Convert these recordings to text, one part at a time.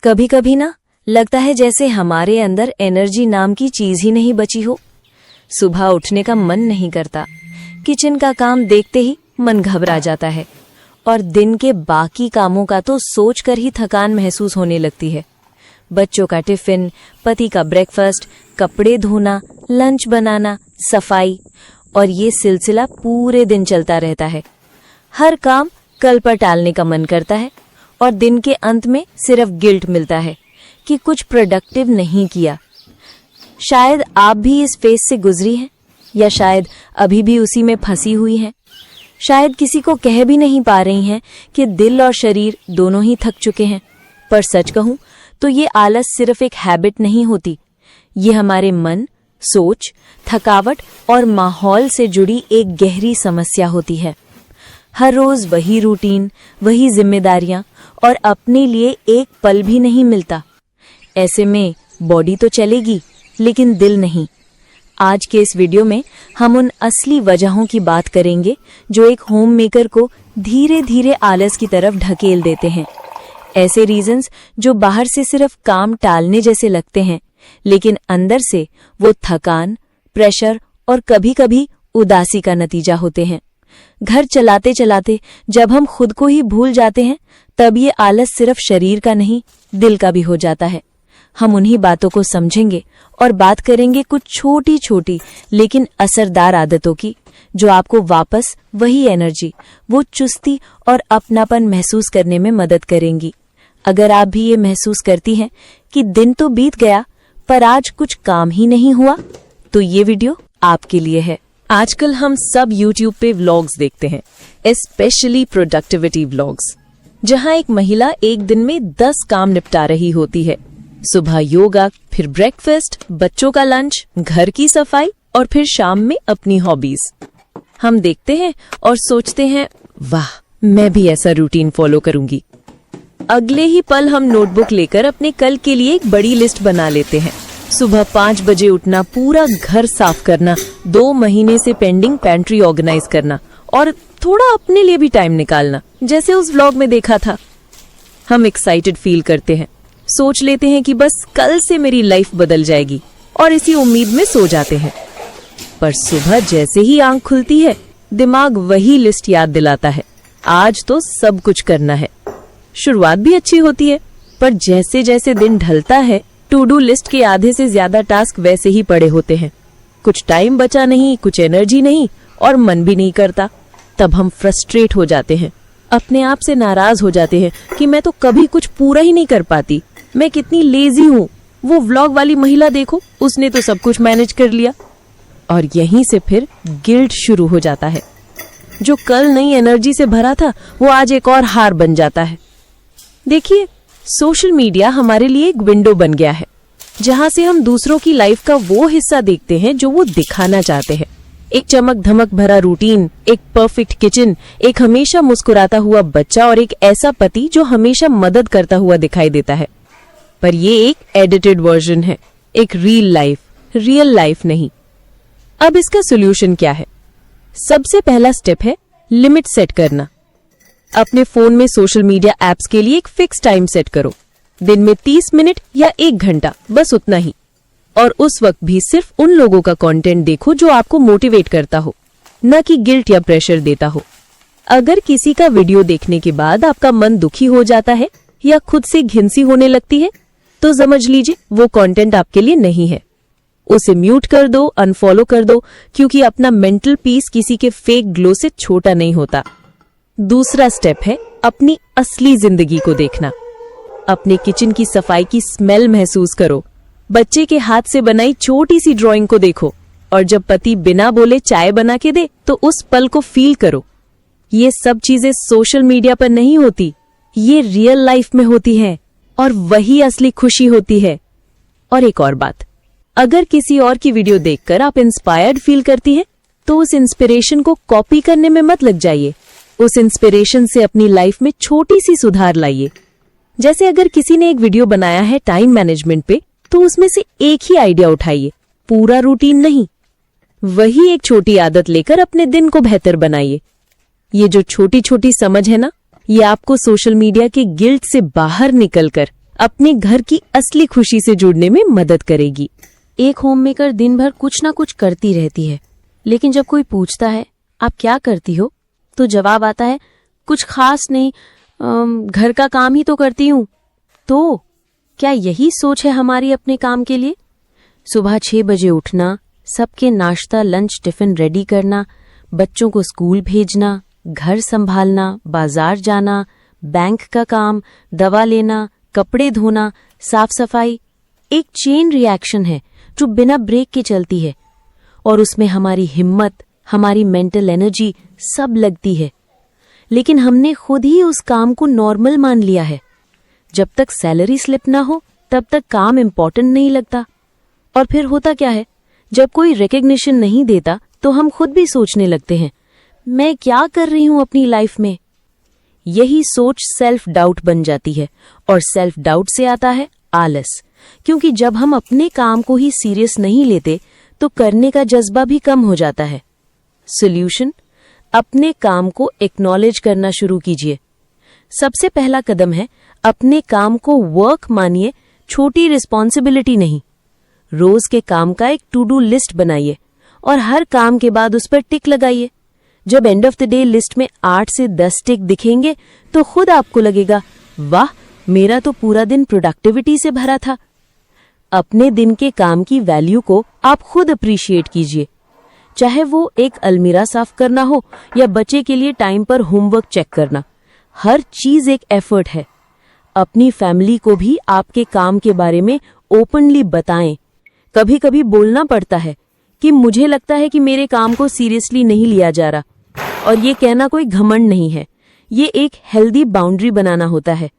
कभी कभी ना लगता है जैसे हमारे अंदर एनर्जी नाम की चीज ही नहीं बची हो। सुबह उठने का मन नहीं करता, किचन का काम देखते ही मन घबरा जाता है और दिन के बाकी कामों का तो सोचकर ही थकान महसूस होने लगती है। बच्चों का टिफिन, पति का ब्रेकफास्ट, कपड़े धोना, लंच बनाना, सफाई, और ये सिलसिला पूरे दिन चलता रहता है। हर काम कल पर टालने का मन करता है और दिन के अंत में सिर्फ गिल्ट मिलता है कि कुछ प्रोडक्टिव नहीं किया। शायद आप भी इस फेज से गुजरी हैं, या शायद अभी भी उसी में फंसी हुई हैं। शायद किसी को कह भी नहीं पा रही हैं कि दिल और शरीर दोनों ही थक चुके हैं। पर सच कहूं तो ये आलस सिर्फ एक हैबिट नहीं होती, ये हमारे मन, सोच, थकावट और माहौल से जुड़ी एक गहरी समस्या होती है। हर रोज वही रूटीन, वही जिम्मेदारियां और अपने लिए एक पल भी नहीं मिलता। ऐसे में बॉडी तो चलेगी लेकिन दिल नहीं। आज के इस वीडियो में हम उन असली वजहों की बात करेंगे जो एक होम मेकर को धीरे धीरे आलस की तरफ ढकेल देते हैं। ऐसे रीजंस जो बाहर से सिर्फ काम टालने जैसे लगते हैं, लेकिन अंदर से वो थकान, प्रेशर और कभी-कभी उदासी का नतीजा होते हैं। घर चलाते चलाते जब हम खुद को ही भूल जाते हैं, तब ये आलस सिर्फ शरीर का नहीं, दिल का भी हो जाता है। हम उन्हीं बातों को समझेंगे और बात करेंगे कुछ छोटी छोटी लेकिन असरदार आदतों की, जो आपको वापस वही एनर्जी, वो चुस्ती और अपनापन महसूस करने में मदद करेंगी। अगर आप भी ये महसूस करती हैं कि दिन तो बीत गया पर आज कुछ काम ही नहीं हुआ, तो ये वीडियो आपके लिए है। आजकल हम सब YouTube पे व्लॉग्स देखते हैं, स्पेशली प्रोडक्टिविटी व्लॉग्स, जहां एक महिला एक दिन में 10 काम निपटा रही होती है। सुबह योगा, फिर ब्रेकफास्ट, बच्चों का लंच, घर की सफाई और फिर शाम में अपनी हॉबीज। हम देखते हैं और सोचते हैं, वाह, मैं भी ऐसा रूटीन फॉलो करूंगी। अगले ही पल हम नोटबुक लेकर अपने कल के लिए एक बड़ी लिस्ट बना लेते हैं। सुबह 5 बजे उठना, पूरा घर साफ करना, 2 महीने से पेंडिंग पेंट्री ऑर्गेनाइज करना और थोड़ा अपने लिए भी टाइम निकालना, जैसे उस व्लॉग में देखा था। हम एक्साइटेड फील करते हैं, सोच लेते हैं कि बस कल से मेरी लाइफ बदल जाएगी और इसी उम्मीद में सो जाते हैं। पर सुबह जैसे ही आंख खुलती है, दिमाग वही लिस्ट याद दिलाता है, आज तो सब कुछ करना है। शुरुआत भी अच्छी होती है, पर जैसे जैसे दिन ढलता है, टू डू लिस्ट के आधे से ज्यादा टास्क वैसे ही पड़े होते हैं। कुछ टाइम बचा नहीं, कुछ एनर्जी नहीं और मन भी नहीं करता। तब हम फ्रस्ट्रेट हो जाते हैं, अपने आप से नाराज हो जाते हैं कि मैं तो कभी कुछ पूरा ही नहीं कर पाती, मैं कितनी लेजी हूँ। वो व्लॉग वाली महिला देखो, उसने तो सब कुछ मैनेज कर लिया। और यहीं से फिर गिल्ट शुरू हो जाता है। जो कल नई एनर्जी से भरा था, वो आज एक और हार बन जाता है। देखिए, सोशल मीडिया हमारे लिए एक विंडो बन गया है, जहां से हम दूसरों की लाइफ का वो हिस्सा देखते हैं जो वो दिखाना चाहते हैं। एक चमक धमक भरा रूटीन, एक परफेक्ट किचन, एक हमेशा मुस्कुराता हुआ बच्चा और एक ऐसा पति जो हमेशा मदद करता हुआ दिखाई देता है। पर ये एक एडिटेड वर्जन है, एक रियल लाइफ नहीं। अब इसका सोल्यूशन क्या है? सबसे पहला स्टेप है लिमिट सेट करना। अपने फोन में सोशल मीडिया एप्स के लिए एक फिक्स टाइम सेट करो। दिन में 30 मिनट या 1 घंटा, बस उतना ही। और उस वक्त भी सिर्फ उन लोगों का कंटेंट देखो जो आपको मोटिवेट करता हो, न कि गिल्ट या प्रेशर देता हो। अगर किसी का वीडियो देखने के बाद आपका मन दुखी हो जाता है या खुद से घिनसी होने लगती है, तो समझ लीजिए वो कंटेंट आपके लिए नहीं है। उसे म्यूट कर दो, अनफॉलो कर दो, क्योंकि अपना मेंटल पीस किसी के फेक ग्लो से छोटा नहीं होता। दूसरा स्टेप है अपनी असली जिंदगी को देखना। अपने किचन की सफाई की स्मेल महसूस करो, बच्चे के हाथ से बनाई छोटी सी ड्राइंग को देखो, और जब पति बिना बोले चाय बना के दे तो उस पल को फील करो। ये सब चीजें सोशल मीडिया पर नहीं होती, ये रियल लाइफ में होती हैं, और वही असली खुशी होती है। और एक और बात, अगर किसी और की वीडियो देखकर आप इंस्पायर्ड फील करती हैं, तो उस इंस्पिरेशन को कॉपी करने में मत लग जाइए। उस इंस्पिरेशन से अपनी लाइफ में छोटी सी सुधार लाइए। जैसे अगर किसी ने एक वीडियो बनाया है टाइम मैनेजमेंट पे, तो उसमें से एक ही आइडिया उठाइए, पूरा रूटीन नहीं। वही एक छोटी आदत लेकर अपने दिन को बेहतर बनाइए। ये जो छोटी छोटी समझ है ना, ये आपको सोशल मीडिया के गिल्ट से बाहर निकलकर अपने घर की असली खुशी से जुड़ने में मदद करेगी। एक होममेकर दिन भर कुछ ना कुछ करती रहती है, लेकिन जब कोई पूछता है आप क्या करती हो, तो जवाब आता है कुछ खास नहीं, घर का काम ही तो करती हूँ। तो क्या यही सोच है हमारी अपने काम के लिए? सुबह 6 बजे उठना, सबके नाश्ता लंच टिफिन रेडी करना, बच्चों को स्कूल भेजना, घर संभालना, बाजार जाना, बैंक का काम, दवा लेना, कपड़े धोना, साफ सफाई, एक चेन रिएक्शन है जो बिना ब्रेक के चलती है, और उसमें हमारी हिम्मत, हमारी मेंटल एनर्जी सब लगती है। लेकिन हमने खुद ही उस काम को नॉर्मल मान लिया है। जब तक सैलरी स्लिप ना हो तब तक काम इम्पोर्टेंट नहीं लगता। और फिर होता क्या है, जब कोई रिकग्निशन नहीं देता तो हम खुद भी सोचने लगते हैं मैं क्या कर रही हूं अपनी लाइफ में। यही सोच सेल्फ डाउट बन जाती है, और सेल्फ डाउट से आता है आलस, क्योंकि जब हम अपने काम को ही सीरियस नहीं लेते तो करने का जज्बा भी कम हो जाता है। सॉल्यूशन, अपने काम को एक्नॉलेज करना शुरू कीजिए। सबसे पहला कदम है अपने काम को वर्क मानिए, छोटी रिस्पॉन्सिबिलिटी नहीं। रोज के काम का एक टू डू लिस्ट बनाइए और हर काम के बाद उस पर टिक लगाइए। जब end of the day list में 8 से 10 टिक दिखेंगे तो खुद आपको लगेगा वाह, मेरा तो पूरा दिन प्रोडक्टिविटी से भरा था। अपने दिन के काम की वैल्यू को आप खुद अप्रिशिएट कीजिए, चाहे वो एक अलमीरा साफ करना हो या बच्चे के लिए टाइम पर होमवर्क चेक करना। हर चीज एक एफर्ट है। अपनी फैमिली को भी आपके काम के बारे में ओपनली बताएं। कभी कभी बोलना पड़ता है कि मुझे लगता है कि मेरे काम को सीरियसली नहीं लिया जा रहा, और ये कहना कोई घमंड नहीं है, ये एक हेल्दी बाउंड्री बनाना होता है।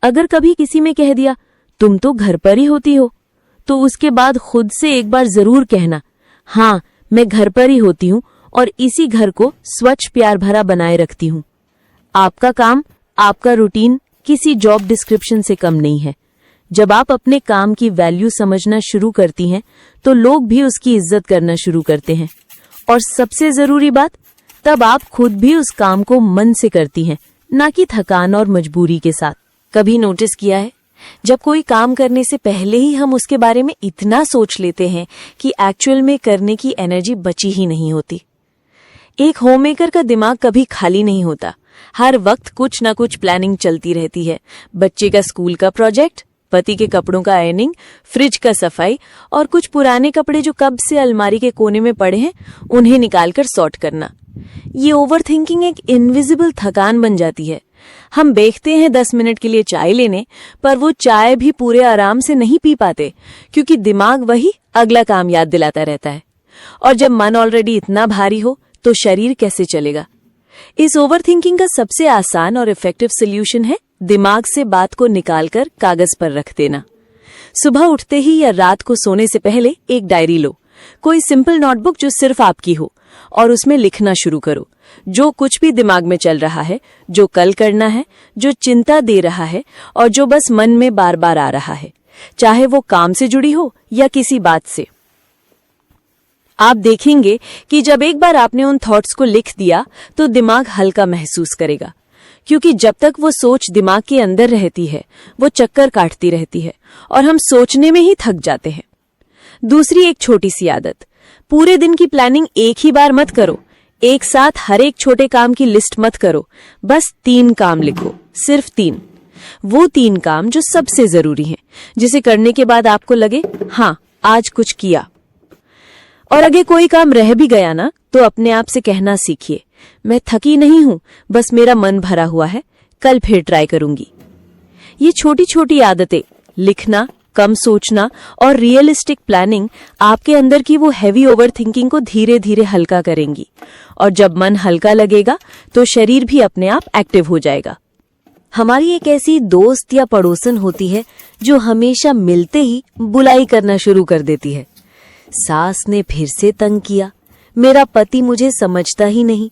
अगर कभी किसी में कह दिया तुम तो घर पर ही होती हो, तो उसके बाद खुद से एक बार जरूर कहना हाँ, मैं घर पर ही होती हूँ और इसी घर को स्वच्छ प्यार भरा बनाए रखती हूँ। आपका काम, आपका रूटीन किसी जॉब डिस्क्रिप्शन से कम नहीं है। जब आप अपने काम की वैल्यू समझना शुरू करती हैं तो लोग भी उसकी इज्जत करना शुरू करते हैं। और सबसे जरूरी बात, तब आप खुद भी उस काम को मन से करती हैं, ना कि थकान और मजबूरी के साथ। कभी नोटिस किया है, जब कोई काम करने से पहले ही हम उसके बारे में इतना सोच लेते हैं कि एक्चुअल में करने की एनर्जी बची ही नहीं होती। एक होममेकर का दिमाग कभी खाली नहीं होता। हर वक्त कुछ ना कुछ प्लानिंग चलती रहती है। बच्चे का स्कूल का प्रोजेक्ट, पति के कपड़ों का आयरनिंग, फ्रिज का सफाई, और कुछ पुराने कपड़े जो कब से अलमारी के कोने में पड़े हैं उन्हें निकालकर सॉर्ट करना। ये ओवरथिंकिंग एक इनविजिबल थकान बन जाती है। हम बैठते हैं 10 मिनट के लिए चाय लेने, पर वो चाय भी पूरे आराम से नहीं पी पाते, क्योंकि दिमाग वही अगला काम याद दिलाता रहता है। और जब मन ऑलरेडी इतना भारी हो तो शरीर कैसे चलेगा? इस ओवरथिंकिंग का सबसे आसान और इफेक्टिव सोल्यूशन है दिमाग से बात को निकालकर कागज पर रख देना। सुबह उठते ही या रात को सोने से पहले एक डायरी लो, कोई सिंपल नोटबुक जो सिर्फ आपकी हो, और उसमें लिखना शुरू करो जो कुछ भी दिमाग में चल रहा है, जो कल करना है, जो चिंता दे रहा है और जो बस मन में बार बार आ रहा है, चाहे वो काम से जुड़ी हो या किसी बात से। आप देखेंगे कि जब एक बार आपने उन थॉट्स को लिख दिया तो दिमाग हल्का महसूस करेगा, क्योंकि जब तक वो सोच दिमाग के अंदर रहती है वो चक्कर काटती रहती है और हम सोचने में ही थक जाते हैं। दूसरी एक छोटी सी आदत, पूरे दिन की प्लानिंग एक ही बार मत करो। एक साथ हर एक छोटे काम की लिस्ट मत करो, बस 3 काम लिखो, सिर्फ 3। वो 3 काम जो सबसे जरूरी हैं, जिसे करने के बाद आपको लगे हाँ, आज कुछ किया। और अगर कोई काम रह भी गया ना, तो अपने आप से कहना सीखिए, मैं थकी नहीं हूं, बस मेरा मन भरा हुआ है, कल फिर ट्राई करूंगी। ये छोटी छोटी आदतें, लिखना, कम सोचना और रियलिस्टिक प्लानिंग आपके अंदर की वो हैवी ओवरथिंकिंग को धीरे धीरे हल्का करेंगी। और जब मन हल्का लगेगा तो शरीर भी अपने आप एक्टिव हो जाएगा। हमारी एक ऐसी दोस्त या पड़ोसन होती है जो हमेशा मिलते ही बुलाई करना शुरू कर देती है। सास ने फिर से तंग किया, मेरा पति मुझे समझता ही नहीं,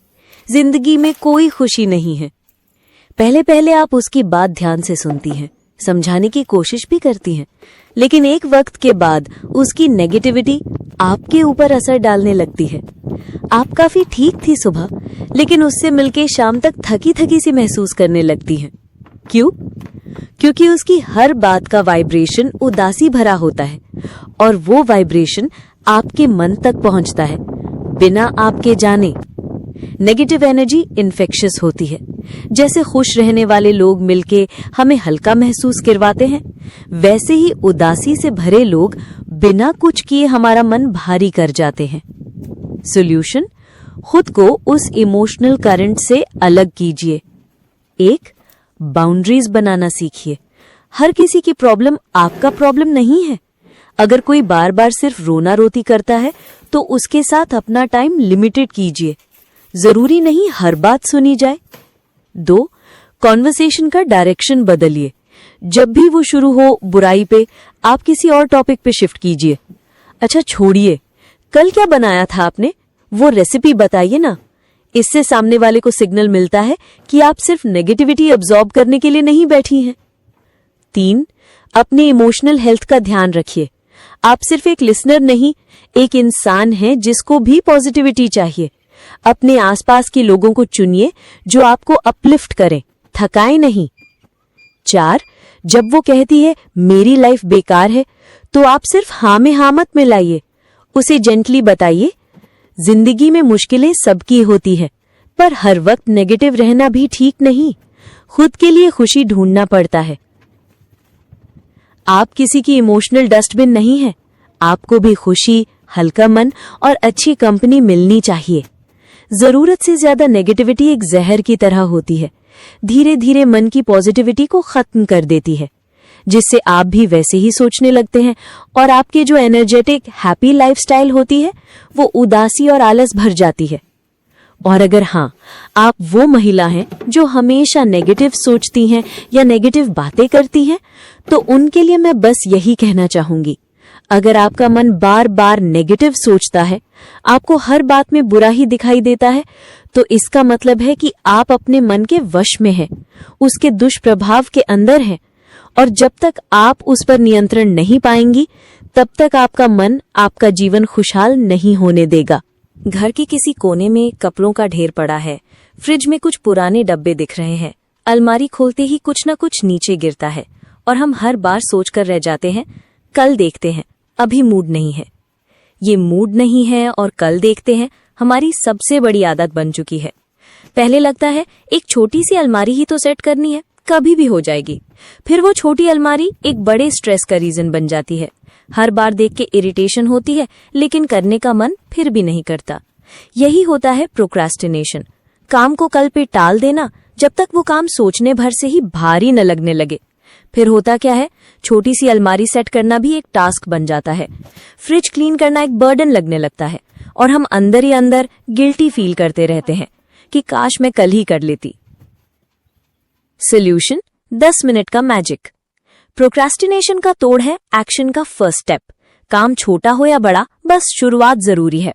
जिंदगी में कोई खुशी नहीं है। पहले पहले आप उसकी बात ध्यान से सुनती हैं, समझाने की कोशिश भी करती हैं, लेकिन एक वक्त के बाद उसकी नेगेटिविटी आपके ऊपर असर डालने लगती है। आप काफी ठीक थी सुबह, लेकिन उससे मिलके शाम तक थकी थकी सी महसूस करने लगती हैं। क्यों? क्योंकि उसकी हर बात का वाइब्रेशन उदासी भरा होता है और वो वाइब्रेशन आपके मन तक पहुंचता है बिना आपके जाने। नेगेटिव एनर्जी इन्फेक्शियस होती है। जैसे खुश रहने वाले लोग मिलके हमें हल्का महसूस करवाते हैं, वैसे ही उदासी से भरे लोग बिना कुछ किए हमारा मन भारी कर जाते हैं। सॉल्यूशन: खुद को उस इमोशनल करंट से अलग कीजिए। 1. बाउंड्रीज बनाना सीखिए। हर किसी की प्रॉब्लम आपका प्रॉब्लम नहीं है। अगर कोई बार बार सिर्फ रोना रोती करता है तो उसके साथ अपना टाइम लिमिटेड कीजिए। जरूरी नहीं हर बात सुनी जाए। 2. कॉन्वर्सेशन का डायरेक्शन बदलिए। जब भी वो शुरू हो बुराई पे, आप किसी और टॉपिक पे शिफ्ट कीजिए। अच्छा छोड़िए, कल क्या बनाया था आपने, वो रेसिपी बताइए ना। इससे सामने वाले को सिग्नल मिलता है कि आप सिर्फ नेगेटिविटी अब्सॉर्ब करने के लिए नहीं बैठी हैं। 3. अपने इमोशनल हेल्थ का ध्यान रखिए। आप सिर्फ एक लिसनर नहीं, एक इंसान हैं जिसको भी पॉजिटिविटी चाहिए। अपने आसपास के लोगों को चुनिए जो आपको अपलिफ्ट करें, थकाए नहीं। 4. जब वो कहती है मेरी लाइफ बेकार है, तो आप सिर्फ हाँ में हाँ मत मिलाइए। उसे जेंटली बताइए, जिंदगी में मुश्किलें सबकी होती है, पर हर वक्त नेगेटिव रहना भी ठीक नहीं। खुद के लिए खुशी ढूंढना पड़ता है। आप किसी की इमोशनल डस्टबिन नहीं है। आपको भी खुशी, हल्का मन और अच्छी कंपनी मिलनी चाहिए। जरूरत से ज्यादा नेगेटिविटी एक जहर की तरह होती है, धीरे धीरे मन की पॉजिटिविटी को खत्म कर देती है, जिससे आप भी वैसे ही सोचने लगते हैं और आपके जो एनर्जेटिक हैप्पी लाइफस्टाइल होती है वो उदासी और आलस भर जाती है। और अगर हाँ, आप वो महिला हैं जो हमेशा नेगेटिव सोचती हैं या नेगेटिव बातें करती हैं, तो उनके लिए मैं बस यही कहना चाहूंगी, अगर आपका मन बार बार नेगेटिव सोचता है, आपको हर बात में बुरा ही दिखाई देता है, तो इसका मतलब है कि आप अपने मन के वश में हैं, उसके दुष्प्रभाव के अंदर हैं। और जब तक आप उस पर नियंत्रण नहीं पाएंगी, तब तक आपका मन आपका जीवन खुशहाल नहीं होने देगा। घर के किसी कोने में कपड़ों का ढेर पड़ा है, फ्रिज में कुछ पुराने डब्बे दिख रहे हैं, अलमारी खोलते ही कुछ न कुछ नीचे गिरता है और हम हर बार सोचकर रह जाते हैं, कल देखते हैं, अभी मूड नहीं है। ये मूड नहीं है और कल देखते हैं हमारी सबसे बड़ी आदत बन चुकी है। पहले लगता है एक छोटी सी अलमारी ही तो सेट करनी है, कभी भी हो जाएगी। फिर वो छोटी अलमारी एक बड़े स्ट्रेस का रीजन बन जाती है। हर बार देख के इरिटेशन होती है, लेकिन करने का मन फिर भी नहीं करता। यही होता है प्रोक्रास्टिनेशन, काम को कल पे टाल देना, जब तक वो काम सोचने भर से ही भारी न लगने लगे। फिर होता क्या है, छोटी सी अलमारी सेट करना भी एक टास्क बन जाता है। फ्रिज क्लीन करना एक बर्डन लगने लगता है और हम अंदर ही अंदर गिल्टी फील करते रहते हैं कि काश मैं कल ही कर लेती। सॉल्यूशन: 10 मिनट का मैजिक। प्रोक्रास्टिनेशन का तोड़ है एक्शन का फर्स्ट स्टेप। काम छोटा हो या बड़ा, बस शुरुआत जरूरी है।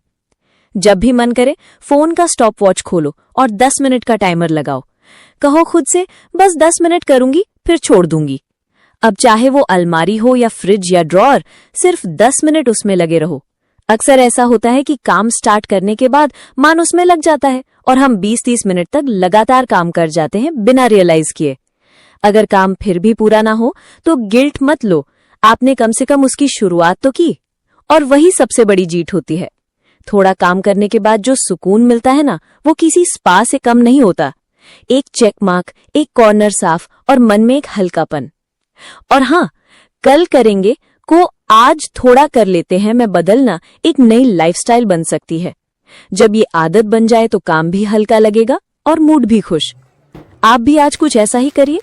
जब भी मन करे फोन का स्टॉप वॉच खोलो और 10 मिनट का टाइमर लगाओ। कहो खुद से, बस 10 मिनट करूंगी फिर छोड़ दूंगी। अब चाहे वो अलमारी हो या फ्रिज या ड्रॉअर, सिर्फ 10 मिनट उसमें लगे रहो। अक्सर ऐसा होता है कि काम स्टार्ट करने के बाद मन उसमें लग जाता है और हम 20-30 मिनट तक लगातार काम कर जाते हैं बिना रियलाइज किए। अगर काम फिर भी पूरा ना हो तो गिल्ट मत लो, आपने कम से कम उसकी शुरुआत तो की, और वही सबसे बड़ी जीत होती है। थोड़ा काम करने के बाद जो सुकून मिलता है ना, वो किसी स्पा से कम नहीं होता। एक चेक मार्क, एक कॉर्नर साफ और मन में एक हल्कापन। और हाँ, कल करेंगे को आज थोड़ा कर लेते हैं मैं बदलना एक नई लाइफस्टाइल बन सकती है। जब ये आदत बन जाए तो काम भी हल्का लगेगा और मूड भी खुश। आप भी आज कुछ ऐसा ही करिए।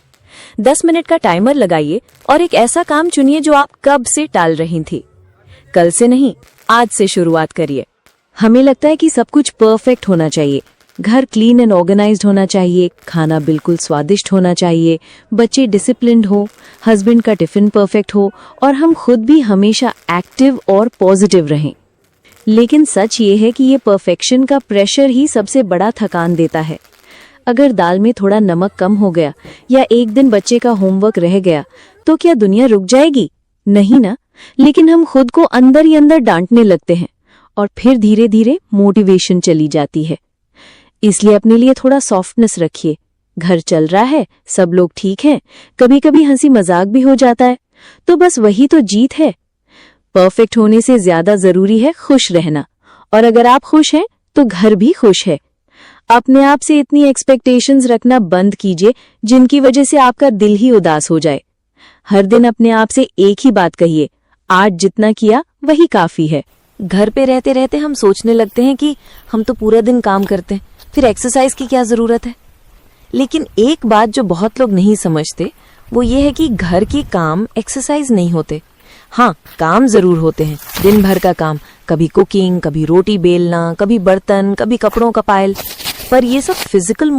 10 मिनट का टाइमर लगाइए और एक ऐसा काम चुनिए जो आप कब से टाल रही थी। कल से नहीं, आज से शुरुआत करिए। हमें लगता है कि सब कुछ परफेक्ट होना चाहिए, घर क्लीन एंड ऑर्गेनाइज्ड होना चाहिए, खाना बिल्कुल स्वादिष्ट होना चाहिए, बच्चे डिसिप्लिन्ड हो, हस्बैंड का टिफिन परफेक्ट हो और हम खुद भी हमेशा एक्टिव और पॉजिटिव रहें। लेकिन सच ये है कि ये परफेक्शन का प्रेशर ही सबसे बड़ा थकान देता है। अगर दाल में थोड़ा नमक कम हो गया या एक दिन बच्चे का होमवर्क रह गया तो क्या दुनिया रुक जाएगी? नहीं ना। लेकिन हम खुद को अंदर ही अंदर डांटने लगते हैं और फिर धीरे धीरे मोटिवेशन चली जाती है। इसलिए अपने लिए थोड़ा सॉफ्टनेस रखिए। घर चल रहा है, सब लोग ठीक हैं, कभी कभी हंसी मजाक भी हो जाता है, तो बस वही तो जीत है। परफेक्ट होने से ज्यादा जरूरी है खुश रहना, और अगर आप खुश हैं तो घर भी खुश है। अपने आप से इतनी एक्सपेक्टेशंस रखना बंद कीजिए जिनकी वजह से आपका दिल ही उदास हो जाए। हर दिन अपने आप से एक ही बात कहिए, आज जितना किया वही काफी है। घर पे रहते रहते हम सोचने लगते हैं कि हम तो पूरा दिन काम करते हैं, फिर एक्सरसाइज की क्या जरूरत है। लेकिन एक बात जो बहुत लोग नहीं समझते वो ये है कि घर के काम एक्सरसाइज नहीं होते। हाँ, काम जरूर होते हैं, दिन भर का काम, कभी कुकिंग, कभी रोटी बेलना, कभी बर्तन, कभी कपड़ों का पायल, पर ये सब फिजिकल